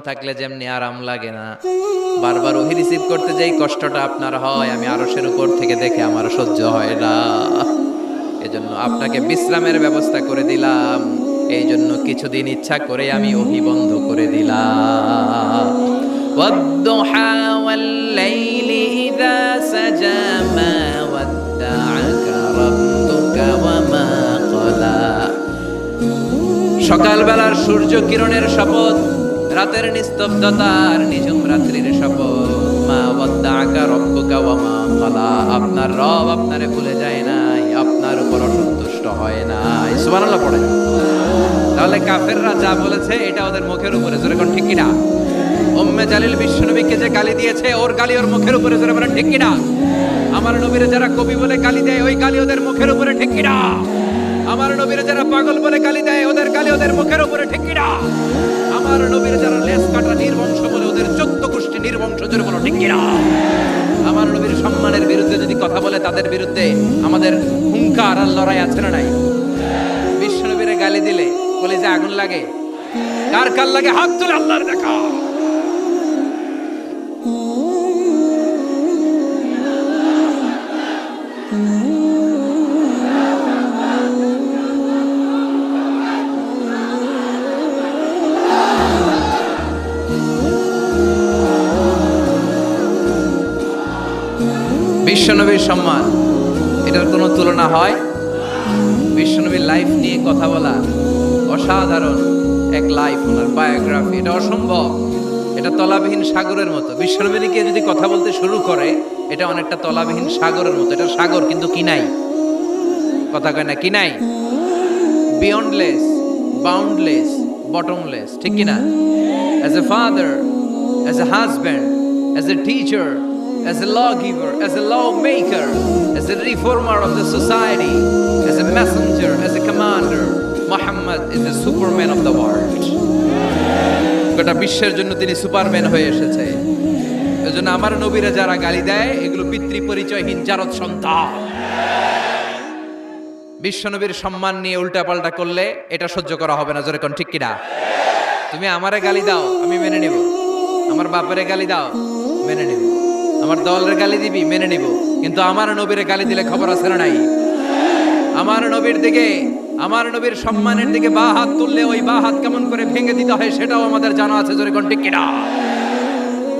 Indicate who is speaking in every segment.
Speaker 1: থাকলে যেমনি আরাম লাগে না, বারবার ওহি রিসিভ করতে যাই কষ্টটা আপনার হয়, আমি আরশের উপর থেকে দেখে আমার সহ্য হয় না। এজন্য আপনাকে বিশ্রামের ব্যবস্থা করে দিলাম, এই জন্য কিছুদিন ইচ্ছা করে আমি ওহি বন্ধ করে দিলাম। ওয়াদ-দুহা ওয়াল-লাইলি ইযা সাজা মা ওয়াদ্দা'আকা রাব্বুকা ওয়া মা ক্বালা। সকালবেলার সূর্য কিরণের শপথ, রাতের নিস্তব্ধতার নিঝুম রাত্রির শপথ। মা ওয়াদ্দা'আকা রাব্বুকা ওয়া মা ক্বালা। আপনার রব আপনারে ভুলে যায় নাই, আপনার উপর অসন্তুষ্ট হয় নাই। সুবহানাল্লাহ পড়েন। তাহলে কাফেররা যা বলেছে এটা ওদের মুখের উপরে, জোরে কোন ঠিক কিনা? উম্মে জালিল বিশ্বনবীকে যে গালি দিয়েছে, ওর গালি ওর মুখের উপরে, জোরে বলেন ঠিক কিনা? আমার নবীরে যারা কবি বলে গালি দেয়, ওই গালি ওদের মুখের উপরে, ঠিক কিনা? আমার নবীরে যারা পাগল বলে গালি দেয়, ওদের গালি ওদের মুখের উপরে, ঠিক কিনা? আমার নবীরে যারা লেজ কাটা নির্বংশ বলে, ওদের 14 গোষ্ঠী নির্বংশ, জোরে বলো ঠিক কিনা? আমার নবীর সম্মানের বিরুদ্ধে যদি কথা বলে, তাদের বিরুদ্ধে আমাদের হুঙ্কার আর লড়াই আছে না নাই? বিশ্বনবীরে গালি দিলে কলিজা আগুন লাগে? কার কার লাগে? হাত তুলে আল্লাহর দেখা। বিশ্বনবীর সম্মান, এটার কোনো তুলনা হয়? বিশ্বনবীর লাইফ নিয়ে কথা বলা, অসাধারণ এক লাইফ, ওনার বায়োগ্রাফি, এটা অসম্ভব। এটা তলাবিহীন সাগরের মতো। বিশ্বনবী নিয়ে যদি কথা বলতে শুরু করে, এটা অনেকটা তলাবিহীন সাগরের মতো। এটা সাগর কিন্তু কি নাই? কথা কয় না, কি নাই? বিয়ন্ডলেস, বাউন্ডলেস, বটমলেস, ঠিক কিনা? As a father, as a husband, as a teacher, as a lawgiver, as a lawmaker, as a reformer of the society, as a messenger, as a commander, Muhammad is the superman of the world. গোটা বিশ্বের জন্য তিনি Superman হয়ে এসেছে। এজন্য আমার নবীরা যারা গালি দেয়, এগুলো পিতৃ পরিচয়হীন জারদ সন্তান। বিশ্ব নবীর সম্মান নিয়ে উল্টাপাল্টা করলে এটা সহ্য করা হবে না, জোরে কোন ঠিক কিনা? তুমি আমারে গালি দাও, আমি মেনে নিব। আমার বাপেরে গালি দাও, মেনে নিব। আমার দলের গালি দিবি, মেনে নিব। কিন্তু আমার নবীরে গালি দিলে খবর আছে না নাই? আমার নবীর দিকে, আমার নবীর সম্মানের দিকে বা হাত তুললে ওই বা হাত কেমন করে ভেঙে দিতে হয় সেটাও আমাদের জানা আছে, জোরে কোন ঠিক কিনা?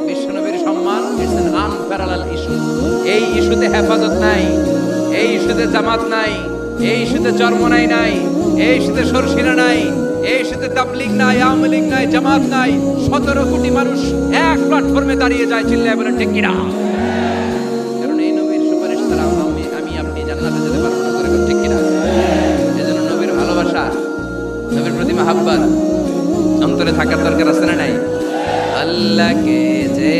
Speaker 1: বিশ্ব নবীর সম্মান ইটস অ্যান আনপ্যারালাল ইস্যু। এই ইস্যুতে হেফাজত নাই, এই ইস্যুতে জামাত নাই, এই ইস্যুতে চরমনাই নাই, এই ইস্যুতে সরসিনা নাই, এই ইস্যুতে তাবলীগ নাই, আওয়ামী লীগ নাই, জামাত নাই। 17 কোটি মানুষ এক প্ল্যাটফর্মে দাঁড়িয়ে যায়, চিল্লায় বলেন ঠিক কিনা? কারণ এই নবীর সুপারিশ ছাড়া আমি আপনি জান্নাতে যেতে পারবো না, করে ঠিক কিনা? এজন্য নবীর ভালোবাসা, নবীর প্রতি মাহাব্বত অন্তরে থাকার দরকার আছে না নাই? আল্লাহকে যে